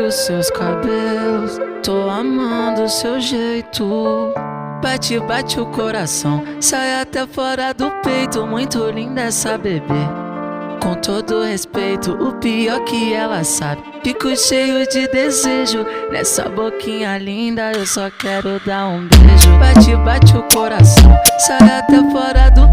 os seus cabelos, tô amando o seu jeito. Bate, bate o coração, sai até fora do peito. Muito linda essa bebê, com todo respeito, o pior que ela sabe. Fico cheio de desejo, nessa boquinha linda eu só quero dar um beijo. Bate, bate o coração, sai até fora do